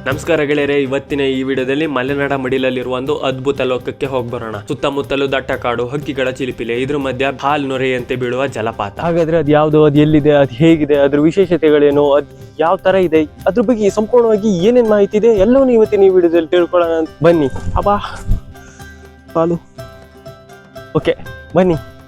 ನಮಸ್ಕಾರ ಗೆಳೆಯರೆ, ಇವತ್ತಿನ ಈ ವಿಡಿಯೋದಲ್ಲಿ ಮಲೆನಾಡ ಮಡಿಲಲ್ಲಿರುವ ಒಂದು ಅದ್ಭುತ ಲೋಕಕ್ಕೆ ಹೋಗಿ ಬರೋಣ. ಸುತ್ತಮುತ್ತಲು ದಟ್ಟ ಕಾಡು, ಹಕ್ಕಿಗಳ ಚಿಲಿಪಿಲೆ, ಇದ್ರ ಮಧ್ಯ ಹಾಲ್ ನೊರೆಯಂತೆ ಬೀಳುವ ಜಲಪಾತ. ಹಾಗಾದ್ರೆ ಅದು ಯಾವ್ದು, ಅದು ಎಲ್ಲಿದೆ, ಅದು ಹೇಗಿದೆ, ಅದ್ರ ವಿಶೇಷತೆಗಳೇನು, ಅದ್ ಯಾವ ತರ ಇದೆ, ಅದ್ರ ಬಗ್ಗೆ ಸಂಪೂರ್ಣವಾಗಿ ಏನೇನ್ ಮಾಹಿತಿ ಇದೆ ಎಲ್ಲವೂ ಇವತ್ತಿನ ಈ ವಿಡಿಯೋದಲ್ಲಿ ತಿಳ್ಕೊಳ್ಳೋಣ. ಬನ್ನಿ ಅಬ್ಬಾ ಪಾಲು. ಓಕೆ ಬನ್ನಿ,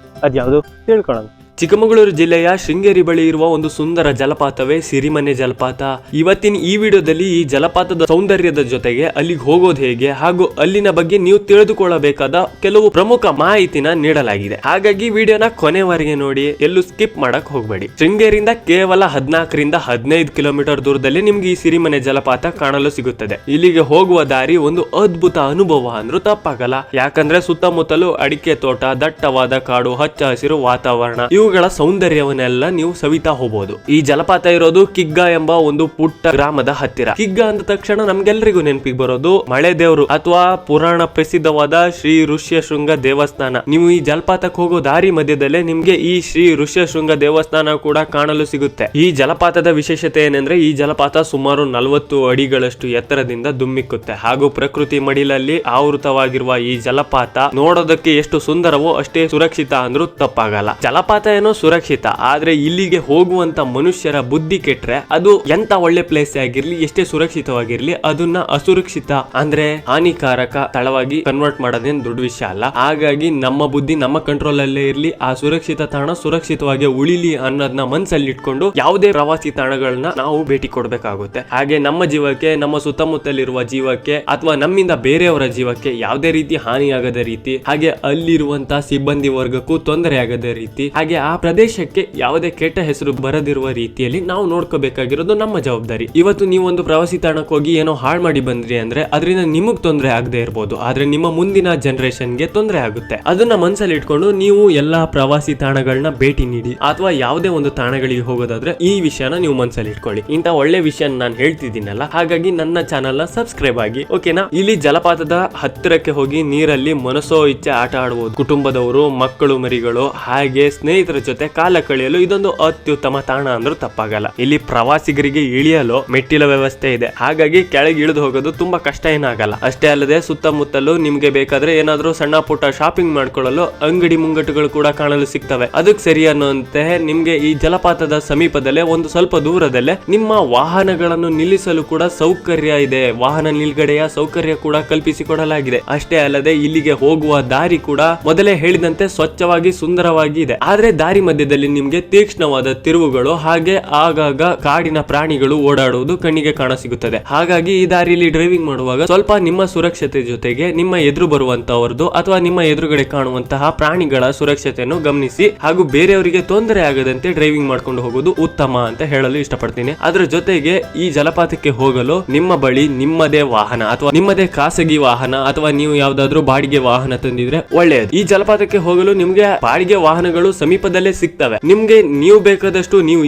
ಅದ್ಯಾವುದು ತಿಳ್ಕೊಳ್ಳೋಣ. ಚಿಕ್ಕಮಗಳೂರು ಜಿಲ್ಲೆಯ ಶೃಂಗೇರಿ ಬಳಿ ಇರುವ ಒಂದು ಸುಂದರ ಜಲಪಾತವೇ ಸಿರಿಮನೆ ಜಲಪಾತ. ಇವತ್ತಿನ ಈ ವಿಡಿಯೋದಲ್ಲಿ ಈ ಜಲಪಾತದ ಸೌಂದರ್ಯದ ಜೊತೆಗೆ ಅಲ್ಲಿಗೆ ಹೋಗೋದು ಹೇಗೆ ಹಾಗೂ ಅಲ್ಲಿನ ಬಗ್ಗೆ ನೀವು ತಿಳಿದುಕೊಳ್ಳಬೇಕಾದ ಕೆಲವು ಪ್ರಮುಖ ಮಾಹಿತಿನ ನೀಡಲಾಗಿದೆ. ಹಾಗಾಗಿ ವಿಡಿಯೋನ ಕೊನೆವರೆಗೆ ನೋಡಿ, ಎಲ್ಲೂ ಸ್ಕಿಪ್ ಮಾಡಕ್ ಹೋಗ್ಬೇಡಿ. ಶೃಂಗೇರಿಯಿಂದ ಕೇವಲ 14ರಿಂದ 15 ಕಿಲೋಮೀಟರ್ ದೂರದಲ್ಲಿ ನಿಮ್ಗೆ ಈ ಸಿರಿಮನೆ ಜಲಪಾತ ಕಾಣಲು ಸಿಗುತ್ತದೆ. ಇಲ್ಲಿಗೆ ಹೋಗುವ ದಾರಿ ಒಂದು ಅದ್ಭುತ ಅನುಭವ ಅಂದ್ರೂ ತಪ್ಪಾಗಲ್ಲ. ಯಾಕಂದ್ರೆ ಸುತ್ತಮುತ್ತಲು ಅಡಿಕೆ ತೋಟ, ದಟ್ಟವಾದ ಕಾಡು, ಹಚ್ಚ ಹಸಿರು ವಾತಾವರಣ, ಇವುಗಳ ಸೌಂದರ್ಯವನ್ನೆಲ್ಲ ನೀವು ಸವಿತಾ ಹೋಗಬಹುದು. ಈ ಜಲಪಾತ ಇರೋದು ಕಿಗ್ಗ ಎಂಬ ಒಂದು ಪುಟ್ಟ ಗ್ರಾಮದ ಹತ್ತಿರ. ಕಿಗ್ಗ ಅಂದ ತಕ್ಷಣ ನಮ್ಗೆಲ್ಲರಿಗೂ ನೆನಪಿಗೆ ಬರೋದು ಮಳೆ ದೇವರು ಅಥವಾ ಪುರಾಣ ಪ್ರಸಿದ್ಧವಾದ ಶ್ರೀ ಋಷ್ಯಶೃಂಗ ದೇವಸ್ಥಾನ. ನೀವು ಈ ಜಲಪಾತಕ್ಕೆ ಹೋಗೋ ದಾರಿ ಮಧ್ಯದಲ್ಲೇ ನಿಮ್ಗೆ ಈ ಶ್ರೀ ಋಷ್ಯಶೃಂಗ ದೇವಸ್ಥಾನ ಕೂಡ ಕಾಣಲು ಸಿಗುತ್ತೆ. ಈ ಜಲಪಾತದ ವಿಶೇಷತೆ ಏನಂದ್ರೆ ಈ ಜಲಪಾತ ಸುಮಾರು 40 ಅಡಿಗಳಷ್ಟು ಎತ್ತರದಿಂದ ದುಮ್ಮಿಕ್ಕುತ್ತೆ ಹಾಗೂ ಪ್ರಕೃತಿ ಮಡಿಲಲ್ಲಿ ಆವೃತವಾಗಿರುವ ಈ ಜಲಪಾತ ನೋಡೋದಕ್ಕೆ ಎಷ್ಟು ಸುಂದರವೋ ಅಷ್ಟೇ ಸುರಕ್ಷಿತ ಅಂದ್ರೂ ತಪ್ಪಾಗಲ್ಲ. ಜಲಪಾತ ಏನೋ ಸುರಕ್ಷಿತ, ಆದ್ರೆ ಇಲ್ಲಿಗೆ ಹೋಗುವಂತ ಮನುಷ್ಯರ ಬುದ್ಧಿ ಕೆಟ್ರೆ ಅದು ಎಂತ ಒಳ್ಳೆ ಪ್ಲೇಸ್ ಆಗಿರ್ಲಿ, ಎಷ್ಟೇ ಸುರಕ್ಷಿತವಾಗಿರ್ಲಿ, ಅದನ್ನ ಅಸುರಕ್ಷಿತ ಅಂದ್ರೆ ಹಾನಿಕಾರಕ ಸ್ಥಳವಾಗಿ ಕನ್ವರ್ಟ್ ಮಾಡೋದೇನು ದೊಡ್ಡ ವಿಷಯ ಅಲ್ಲ. ಹಾಗಾಗಿ ನಮ್ಮ ಬುದ್ಧಿ ನಮ್ಮ ಕಂಟ್ರೋಲ್ ಅಲ್ಲೇ ಇರ್ಲಿ, ಆ ಸುರಕ್ಷಿತ ತಾಣ ಸುರಕ್ಷಿತವಾಗಿ ಉಳಿಲಿ ಅನ್ನೋದನ್ನ ಮನಸ್ಸಲ್ಲಿ ಇಟ್ಕೊಂಡು ಯಾವುದೇ ಪ್ರವಾಸಿ ತಾಣಗಳನ್ನ ನಾವು ಭೇಟಿ ಕೊಡ್ಬೇಕಾಗುತ್ತೆ. ಹಾಗೆ ನಮ್ಮ ಜೀವಕ್ಕೆ, ನಮ್ಮ ಸುತ್ತಮುತ್ತಲಿರುವ ಜೀವಕ್ಕೆ ಅಥವಾ ನಮ್ಮಿಂದ ಬೇರೆಯವರ ಜೀವಕ್ಕೆ ಯಾವುದೇ ರೀತಿ ಹಾನಿಯಾಗದ ರೀತಿ, ಹಾಗೆ ಅಲ್ಲಿರುವಂತ ಸಿಬ್ಬಂದಿ ವರ್ಗಕ್ಕೂ ತೊಂದರೆ ಆಗದ ರೀತಿ, ಹಾಗೆ ಆ ಪ್ರದೇಶಕ್ಕೆ ಯಾವುದೇ ಕೆಟ್ಟ ಹೆಸರು ಬರದಿರುವ ರೀತಿಯಲ್ಲಿ ನಾವು ನೋಡ್ಕೋಬೇಕಾಗಿರೋದು ನಮ್ಮ ಜವಾಬ್ದಾರಿ. ಇವತ್ತು ನೀವು ಒಂದು ಪ್ರವಾಸಿ ತಾಣಕ್ಕೆ ಹೋಗಿ ಏನೋ ಹಾಳು ಮಾಡಿ ಬಂದ್ರಿ ಅಂದ್ರೆ ಅದರಿಂದ ನಿಮಗ್ ತೊಂದರೆ ಆಗದೆ ಇರಬಹುದು, ಆದ್ರೆ ನಿಮ್ಮ ಮುಂದಿನ ಜನರೇಷನ್ಗೆ ತೊಂದರೆ ಆಗುತ್ತೆ. ಅದನ್ನ ಮನಸ್ಸಲ್ಲಿ ಇಟ್ಕೊಂಡು ನೀವು ಎಲ್ಲಾ ಪ್ರವಾಸಿ ತಾಣಗಳನ್ನ ಭೇಟಿ ನೀಡಿ ಅಥವಾ ಯಾವುದೇ ಒಂದು ತಾಣಗಳಿಗೆ ಹೋಗೋದಾದ್ರೆ ಈ ವಿಷಯನ ನೀವು ಮನಸ್ಸಲ್ಲಿ ಇಟ್ಕೊಳ್ಳಿ. ಇಂತ ಒಳ್ಳೆ ವಿಷಯ ನಾನು ಹೇಳ್ತಿದ್ದೀನಲ್ಲ, ಹಾಗಾಗಿ ನನ್ನ ಚಾನಲ್ ನ ಸಬ್ಸ್ಕ್ರೈಬ್ ಆಗಿ, ಓಕೆನಾ? ಇಲ್ಲಿ ಜಲಪಾತದ ಹತ್ತಿರಕ್ಕೆ ಹೋಗಿ ನೀರಲ್ಲಿ ಮನಸೋ ಇಚ್ಛೆ ಆಟ ಆಡಬಹುದು. ಕುಟುಂಬದವರು, ಮಕ್ಕಳು, ಮರಿಗಳು ಹಾಗೆ ಸ್ನೇಹಿತರ ಜೊತೆ ಕಾಲ ಕಳೆಯಲು ಇದೊಂದು ಅತ್ಯುತ್ತಮ ತಾಣ ಅಂದ್ರೂ ತಪ್ಪಾಗಲ್ಲ. ಇಲ್ಲಿ ಪ್ರವಾಸಿಗರಿಗೆ ಇಳಿಯಲು ಮೆಟ್ಟಿಲ ವ್ಯವಸ್ಥೆ ಇದೆ, ಹಾಗಾಗಿ ಕೆಳಗೆ ಇಳಿದು ಹೋಗೋದು ತುಂಬಾ ಕಷ್ಟ ಏನಾಗಲ್ಲ. ಅಷ್ಟೇ ಅಲ್ಲದೆ ಸುತ್ತಮುತ್ತಲು ನಿಮ್ಗೆ ಬೇಕಾದ್ರೆ ಏನಾದ್ರೂ ಸಣ್ಣ ಪುಟ್ಟ ಶಾಪಿಂಗ್ ಮಾಡ್ಕೊಳ್ಳಲು ಅಂಗಡಿ ಮುಂಗಟ್ಟುಗಳು ಕೂಡ ಕಾಣಲು ಸಿಗ್ತವೆ. ಅದಕ್ಕೆ ಸರಿ ಅನ್ನುವಂತೆ ನಿಮ್ಗೆ ಈ ಜಲಪಾತದ ಸಮೀಪದಲ್ಲೇ ಒಂದು ಸ್ವಲ್ಪ ದೂರದಲ್ಲೇ ನಿಮ್ಮ ವಾಹನಗಳನ್ನು ನಿಲ್ಲಿಸಲು ಕೂಡ ಸೌಕರ್ಯ ಇದೆ. ವಾಹನ ನಿಲ್ಗಡೆಯ ಸೌಕರ್ಯ ಕೂಡ ಕಲ್ಪಿಸಿಕೊಡಲಾಗಿದೆ. ಅಷ್ಟೇ ಅಲ್ಲದೆ ಇಲ್ಲಿಗೆ ಹೋಗುವ ದಾರಿ ಕೂಡ ಮೊದಲೇ ಹೇಳಿದಂತೆ ಸ್ವಚ್ಛವಾಗಿ ಸುಂದರವಾಗಿ ಇದೆ. ಆದ್ರೆ ದಾರಿ ಮಧ್ಯದಲ್ಲಿ ನಿಮ್ಗೆ ತೀಕ್ಷ್ಣವಾದ ತಿರುವುಗಳು ಹಾಗೆ ಆಗಾಗ ಕಾಡಿನ ಪ್ರಾಣಿಗಳು ಓಡಾಡುವುದು ಕಣ್ಣಿಗೆ ಕಾಣಸಿಗುತ್ತದೆ. ಹಾಗಾಗಿ ಈ ದಾರಿಯಲ್ಲಿ ಡ್ರೈವಿಂಗ್ ಮಾಡುವಾಗ ಸ್ವಲ್ಪ ನಿಮ್ಮ ಸುರಕ್ಷತೆ ಜೊತೆಗೆ ನಿಮ್ಮ ಎದುರು ಬರುವಂತವರದು ಅಥವಾ ನಿಮ್ಮ ಎದುರುಗಡೆ ಕಾಣುವಂತಹ ಪ್ರಾಣಿಗಳ ಸುರಕ್ಷತೆಯನ್ನು ಗಮನಿಸಿ ಹಾಗೂ ಬೇರೆಯವರಿಗೆ ತೊಂದರೆ ಆಗದಂತೆ ಡ್ರೈವಿಂಗ್ ಮಾಡ್ಕೊಂಡು ಹೋಗೋದು ಉತ್ತಮ ಅಂತ ಹೇಳಲು ಇಷ್ಟಪಡ್ತೀನಿ. ಅದರ ಜೊತೆಗೆ ಈ ಜಲಪಾತಕ್ಕೆ ಹೋಗಲು ನಿಮ್ಮ ಬಳಿ ನಿಮ್ಮದೇ ವಾಹನ ಅಥವಾ ನಿಮ್ಮದೇ ಖಾಸಗಿ ವಾಹನ ಅಥವಾ ನೀವು ಯಾವ್ದಾದ್ರು ಬಾಡಿಗೆ ವಾಹನ ತಂದಿದ್ರೆ ಒಳ್ಳೆಯದು. ಈ ಜಲಪಾತಕ್ಕೆ ಹೋಗಲು ನಿಮ್ಗೆ ಬಾಡಿಗೆ ವಾಹನಗಳು ಸಮೀಪದಲ್ಲೇ ಸಿಗ್ತವೆ. ನಿಮ್ಗೆ ನೀವು ಬೇಕಾದಷ್ಟು, ನೀವು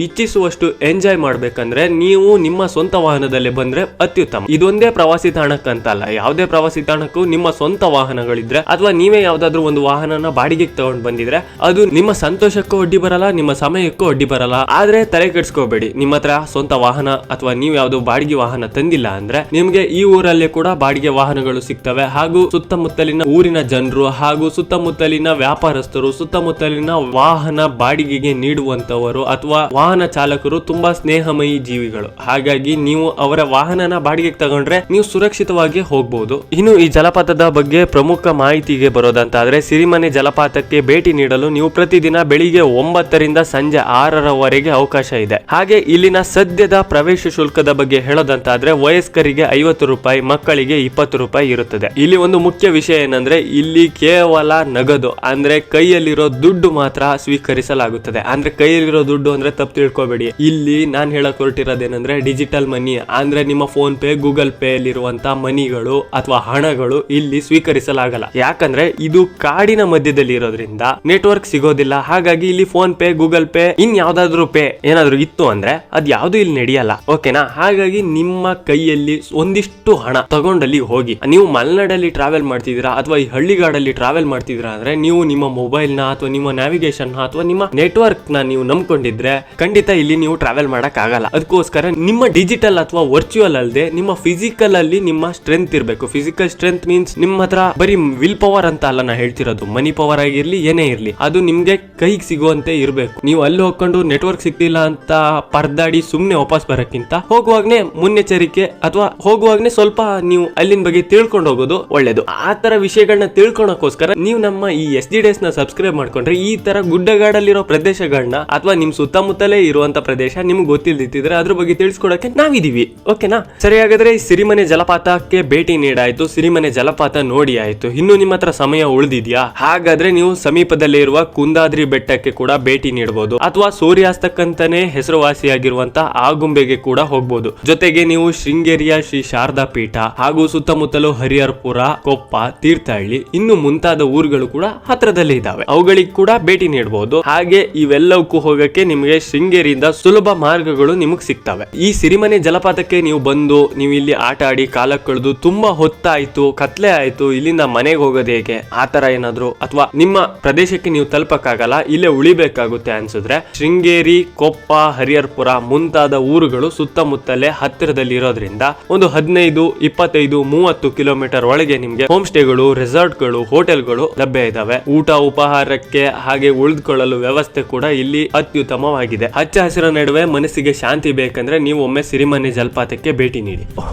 ಇಚ್ಛಿಸುವಷ್ಟು ಎಂಜಾಯ್ ಮಾಡ್ಬೇಕಂದ್ರೆ ನೀವು ನಿಮ್ಮ ಸ್ವಂತ ವಾಹನದಲ್ಲಿ ಬಂದ್ರೆ ಅತ್ಯುತ್ತಮ. ಇದೊಂದೇ ಪ್ರವಾಸಿ ತಾಣಕ್ಕಂತಲ್ಲ, ಯಾವುದೇ ಪ್ರವಾಸಿ ತಾಣಕ್ಕೂ ನಿಮ್ಮ ಸ್ವಂತ ವಾಹನಗಳಿದ್ರೆ ಅಥವಾ ನೀವೇ ಯಾವ್ದಾದ್ರು ಒಂದು ವಾಹನನ ಬಾಡಿಗೆಗೆ ತಗೊಂಡ್ ಬಂದಿದ್ರೆ ಅದು ನಿಮ್ಮ ಸಂತೋಷಕ್ಕೂ ಅಡ್ಡಿ ಬರಲ್ಲ, ನಿಮ್ಮ ಸಮಯಕ್ಕೂ ಅಡ್ಡಿ ಬರಲ್ಲ. ಆದ್ರೆ ತಲೆ ಕೆಡಿಸ್ಕೋಬೇಡಿ, ನಿಮ್ಮ ಹತ್ರ ಸ್ವಂತ ವಾಹನ ಅಥವಾ ನೀವು ಯಾವ್ದು ಬಾಡಿಗೆ ವಾಹನ ತಂದಿಲ್ಲ ಅಂದ್ರೆ ನಿಮ್ಗೆ ಈ ಊರಲ್ಲೇ ಕೂಡ ಬಾಡಿಗೆ ವಾಹನಗಳು ಸಿಗ್ತವೆ. ಹಾಗೂ ಸುತ್ತಮುತ್ತಲಿನ ಊರಿನ ಜನರು ಹಾಗೂ ಸುತ್ತಮುತ್ತಲಿನ ವ್ಯಾಪಾರಸ್ಥರು, ಸುತ್ತಮುತ್ತಲಿನ ವಾಹನ ಬಾಡಿಗೆಗೆ ನೀಡುವಂತವರು ಅಥವಾ ವಾಹನ ಚಾಲಕರು ತುಂಬಾ ಸ್ನೇಹಮಯಿ ಜೀವಿಗಳು. ಹಾಗಾಗಿ ನೀವು ಅವರ ವಾಹನನ ಬಾಡಿಗೆಗೆ ತಗೊಂಡ್ರೆ ನೀವು ಸುರಕ್ಷಿತವಾಗಿ ಹೋಗಬಹುದು. ಇನ್ನು ಈ ಜಲಪಾತದ ಬಗ್ಗೆ ಪ್ರಮುಖ ಮಾಹಿತಿಗೆ ಬರೋದಂತಾದ್ರೆ ಸಿರಿಮನೆ ಜಲಪಾತಕ್ಕೆ ಭೇಟಿ ನೀಡಲು ನೀವು ಪ್ರತಿದಿನ ಬೆಳಿಗ್ಗೆ 9ರಿಂದ ಸಂಜೆ 6ರವರೆಗೆ ಅವಕಾಶ ಇದೆ. ಹಾಗೆ ಇಲ್ಲಿನ ಸದ್ಯದ ಪ್ರವೇಶ ಶುಲ್ಕದ ಬಗ್ಗೆ ಹೇಳೋದಂತಾದ್ರೆ ವಯಸ್ಕರಿಗೆ 50 ರೂಪಾಯಿ, ಮಕ್ಕಳಿಗೆ 20 ರೂಪಾಯಿ ಇರುತ್ತದೆ. ಇಲ್ಲಿ ಒಂದು ಮುಖ್ಯ ವಿಷಯ ಏನಂದ್ರೆ ಇಲ್ಲಿ ಕೇವಲ ನಗದು ಅಂದ್ರೆ ಕೈಯಲ್ಲಿರೋ ದುಡ್ಡು ಮಾತ್ರ ಸ್ವೀಕರಿಸಲಾಗುತ್ತದೆ. ಅಂದ್ರೆ ಕೈಯಲ್ಲಿರೋ ದುಡ್ಡು ಅಂದ್ರೆ ತಪ್ಪು ತಿಳ್ಕೊಬೇಡಿ. ಇಲ್ಲಿ ನಾನು ಹೇಳಕ್ ಹೊರಟಿರೋದೇನಂದ್ರೆ ಡಿಜಿಟಲ್ ಮನಿ ಅಂದ್ರೆ ನಿಮ್ಮ ಫೋನ್ ಪೇ, ಗೂಗಲ್ ಪೇ ಅಲ್ಲಿರುವಂತ ಮನಿಗಳು ಅಥವಾ ಹಣಗಳು ಇಲ್ಲಿ ಸ್ವೀಕರಿಸಲಾಗಲ್ಲ. ಯಾಕಂದ್ರೆ ಇದು ಕಾಡಿನ ಮಧ್ಯದಲ್ಲಿ ಇರೋದ್ರಿಂದ ನೆಟ್ವರ್ಕ್ ಸಿಗೋದಿಲ್ಲ. ಹಾಗಾಗಿ ಇಲ್ಲಿ ಫೋನ್ ಪೇ, ಗೂಗಲ್ ಪೇ, ಇನ್ ಯಾವ್ದಾದ್ರು ಪೇ ಏನಾದ್ರು ಇತ್ತು ಅಂದ್ರೆ ಅದ್ ಯಾವ್ದು ಇಲ್ಲಿ ನಡೆಯಲ್ಲ, ಓಕೆನಾ? ಹಾಗಾಗಿ ನಿಮ್ಮ ಕೈಯಲ್ಲಿ ಒಂದಿಷ್ಟು ಹಣ ತಗೊಂಡಲ್ಲಿ ಹೋಗಿ. ನೀವು ಮಲೆನಾಡಲ್ಲಿ ಟ್ರಾವೆಲ್ ಮಾಡ್ತಿದ್ದೀರಾ ಅಥವಾ ಈ ಹಳ್ಳಿಗಾಡಲ್ಲಿ ಟ್ರಾವೆಲ್ ಮಾಡ್ತಿದ್ದೀರಾ ಅಂದ್ರೆ ನೀವು ನಿಮ್ಮ ಮೊಬೈಲ್ ನ ಅಥವಾ ನಿಮ್ಮ ನ್ಯಾವಿಗೇಷನ್ ಅಥವಾ ನಿಮ್ಮ ನೆಟ್ವರ್ಕ್ ನ ನೀವು ನಂಬ್ಕೊಂಡಿದ್ರೆ ಖಂಡಿತ ಇಲ್ಲಿ ನೀವು ಟ್ರಾವೆಲ್ ಮಾಡಕ್ ಆಗಲ್ಲ. ಅದಕ್ಕೋಸ್ಕರ ನಿಮ್ಮ ಡಿಜಿಟಲ್ ಅಥವಾ ವರ್ಚುವಲ್ ಅಲ್ಲದೆ ನಿಮ್ಮ ಫಿಸಿಕಲ್ ಅಲ್ಲಿ ನಿಮ್ಮ ಸ್ಟ್ರೆಂತ್ ಇರಬೇಕು. ಫಿಸಿಕಲ್ ಸ್ಟ್ರೆಂತ್ ಮೀನ್ಸ್ ನಿಮ್ಮ ಹತ್ರ ಬರೀ ವಿಲ್ ಪವರ್ ಅಂತ ಅಲ್ಲ ನಾ ಹೇಳ್ತಿರೋದು, ಮನಿ ಪವರ್ ಆಗಿರ್ಲಿ ಏನೇ ಇರ್ಲಿ, ಅದು ನಿಮ್ಗೆ ಕೈಗೆ ಸಿಗುವಂತೆ ಇರಬೇಕು. ನೀವು ಅಲ್ಲಿ ಹೋಗ್ಕೊಂಡು ನೆಟ್ವರ್ಕ್ ಸಿಗ್ತಿಲ್ಲ ಅಂತ ಪರದಾಡಿ ಸುಮ್ನೆ ವಾಪಸ್ ಬರಕ್ಕಿಂತ ಹೋಗುವಾಗ್ನೆ ಮುನ್ನೆಚ್ಚರಿಕೆ ಅಥವಾ ಹೋಗುವಾಗ್ನೆ ಸ್ವಲ್ಪ ನೀವು ಅಲ್ಲಿನ ಬಗ್ಗೆ ತಿಳ್ಕೊಂಡು ಹೋಗೋದು ಒಳ್ಳೇದು. ಆ ತರ ವಿಷಯಗಳನ್ನ ತಿಳ್ಕೊಳಕೋಸ್ಕರ ನೀವು ನಮ್ಮ ಈ SD Days ನ ಸಬ್ಸ್ಕ್ರೈಬ್ ಮಾಡ್ಕೊಂಡ್ರೆ ಈ ತರ ಗುಡ್ಡಗಾಡಲ್ಲಿರೋ ಪ್ರದೇಶಗಳನ್ನ ಅಥವಾ ನಿಮ್ ಸುತ್ತಮುತ್ತಲೇ ಇರುವಂತ ಪ್ರದೇಶ ನಿಮ್ಗೆ ಗೊತ್ತಿಲ್ದಿದ್ರೆ ಅದ್ರ ಬಗ್ಗೆ ತಿಳಿಸ್ಕೊಡಕ್ಕೆ ನಾವಿದೀವಿ. ಓಕೆನಾ? ಸರಿ, ಹಾಗಾದ್ರೆ ಸಿರಿಮನೆ ಜಲಪಾತಕ್ಕೆ ಭೇಟಿ ನೀಡಾಯ್ತು, ಸಿರಿಮನೆ ಜಲಪಾತ ನೋಡಿ ಆಯ್ತು. ಇನ್ನು ನಿಮ್ಮ ಹತ್ರ ಸಮಯ ಉಳಿದಿದ್ಯಾ? ಹಾಗಾದ್ರೆ ನೀವು ಸಮೀಪದಲ್ಲೇ ಇರುವ ಕುಂದಾದ್ರಿ ಬೆಟ್ಟಕ್ಕೆ ಕೂಡ ಭೇಟಿ ನೀಡಬಹುದು, ಅಥವಾ ಸೂರ್ಯಾಸ್ತಕ್ಕಂತಾನೆ ಹೆಸರುವಾಸಿಯಾಗಿರುವಂತ ಆಗುಂಬೆಗೆ ಕೂಡ ಹೋಗ್ಬೋದು. ಜೊತೆಗೆ ನೀವು ಶೃಂಗೇರಿಯ ಶ್ರೀ ಶಾರದಾ ಪೀಠ ಹಾಗೂ ಸುತ್ತಮುತ್ತಲು ಹರಿಹರಪುರ, ಕೊಪ್ಪ, ತೀರ್ಥಹಳ್ಳಿ ಇನ್ನು ಮುಂತಾದ ಊರುಗಳು ಕೂಡ ಹತ್ರದಲ್ಲೇ ಇದಾವೆ, ಅವುಗಳಿಗೆ ಕೂಡ ಭೇಟಿ ನೀಡಬಹುದು. ಹಾಗೆ ಇವೆಲ್ಲವಕ್ಕೂ ಹೋಗಕ್ಕೆ ನಿಮಗೆ ಶೃಂಗೇರಿಯಿಂದ ಸುಲಭ ಮಾರ್ಗಗಳು ನಿಮಗೆ ಸಿಗ್ತವೆ. ಈ ಸಿರಿಮನೆ ಜಲಪಾತಕ್ಕೆ ನೀವು ಬಂದು ನೀವು ಇಲ್ಲಿ ಆಟ ಆಡಿ ಕಾಲ ಕಳೆದು ತುಂಬಾ ಹೊತ್ತಾಯ್ತು, ಕತ್ಲೆ ಆಯ್ತು, ಇಲ್ಲಿಂದ ಮನೆಗೆ ಹೋಗೋದು ಹೇಗೆ, ಆತರ ಏನಾದ್ರು ಅಥವಾ ನಿಮ್ಮ ಪ್ರದೇಶಕ್ಕೆ ನೀವು ತಲುಪಕ್ಕಾಗಲ್ಲ, ಇಲ್ಲೇ ಉಳಿಬೇಕಾಗುತ್ತೆ ಅನ್ಸಿದ್ರೆ ಶೃಂಗೇರಿ, ಕೊಪ್ಪ, ಹರಿಹರಪುರ ಮುಂತಾದ ಊರುಗಳು ಸುತ್ತಮುತ್ತಲೇ ಹತ್ತಿರದಲ್ಲಿ ಇರೋದ್ರಿಂದ ಒಂದು 15, 25, 30 ಕಿಲೋಮೀಟರ್ ಒಳಗೆ ನಿಮ್ಗೆ ಹೋಮ್ ಸ್ಟೇಗಳು, ರೆಸಾರ್ಟ್ಗಳು, ಹೋಟೆಲ್ಗಳು ಲಭ್ಯ ಇದಾವೆ. ಊಟ ಉಪಹಾರಕ್ಕೆ ಹಾಗೆ ಉಳಿದುಕೊಳ್ಳಲು ವ್ಯವಸ್ಥೆ ಕೂಡ ಇಲ್ಲಿ ಅತ್ಯುತ್ತಮವಾಗಿದೆ. ಹಚ್ಚ ಹಸಿರ ನಡುವೆ ಮನಸ್ಸಿಗೆ ಶಾಂತಿ ಬೇಕಂದ್ರೆ ನೀವು ಒಮ್ಮೆ ಸಿರಿಮನೆ ಜಲಪಾತಕ್ಕೆ ಭೇಟಿ ನೀಡಿ.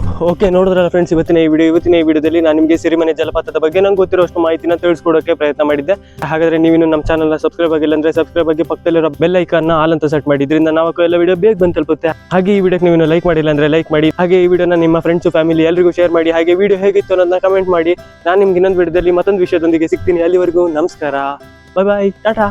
ಓಕೆ, ನೋಡಿದ್ರಲ್ಲ ಫ್ರೆಂಡ್ಸ್, ಇವತ್ತಿನ ಈ ವಿಡಿಯೋದಲ್ಲಿ ನಾನು ನಿಮಗೆ ಸಿರಿಮನೆ ಜಲಪಾತದ ಬಗ್ಗೆ ನಂಗೆ ಗೊತ್ತಿರೋಷ್ಟು ಮಾಹಿತಿನ ತಿಳಿಸ್ಕೊಡೋಕೆ ಪ್ರಯತ್ನ ಮಾಡಿದ್ದೆ. ಹಾಗಾದ್ರೆ ನೀವಿನ್ನು ನಮ್ಮ ಚಾನಲ್ ನ ಸಬ್ಸ್ಕ್ರೈಬ್ ಆಗಿಲ್ಲ ಅಂದ್ರೆ ಸಬ್ಸ್ಕ್ರೈಬ್ ಆಗಿ ಪಕ್ಕದಲ್ಲಿರೋ ಬೆಲ್ ಐಕಾನ್ ಆಲ್ ಅಂತ ಸೆಟ್ ಮಾಡಿ, ಇದರಿಂದ ನಾವು ಎಲ್ಲ ವಿಡಿಯೋ ಬೇಗ ಬಂದು ತಲುಪುತ್ತೆ. ಹಾಗೆ ಈ ವಿಡಿಯೋಕ್ಕೆ ನೀವು ಲೈಕ್ ಮಾಡಿಲ್ಲ ಅಂದ್ರೆ ಲೈಕ್ ಮಾಡಿ, ಹಾಗೆ ಈ ವಿಡಿಯೋನ ನಿಮ್ಮ ಫ್ರೆಂಡ್ಸ್ ಫ್ಯಾಮಿಲಿ ಎಲ್ರಿಗೂ ಶೇರ್ ಮಾಡಿ. ಹಾಗೆ ವಿಡಿಯೋ ಹೇಗಿತ್ತು ಅನ್ನೋದನ್ನ ಕಮೆಂಟ್ ಮಾಡಿ. ನಾನು ನಿಮ್ಗೆ ಇನ್ನೊಂದು ವಿಡಿಯೋದಲ್ಲಿ ಮತ್ತೊಂದು ವಿಷಯದೊಂದಿಗೆ ಸಿಗ್ತೀನಿ. ಅಲ್ಲಿವರೆಗೂ ನಮಸ್ಕಾರ, ಬಾಯ್ ಬಾಯ್, ಟಾಟಾ.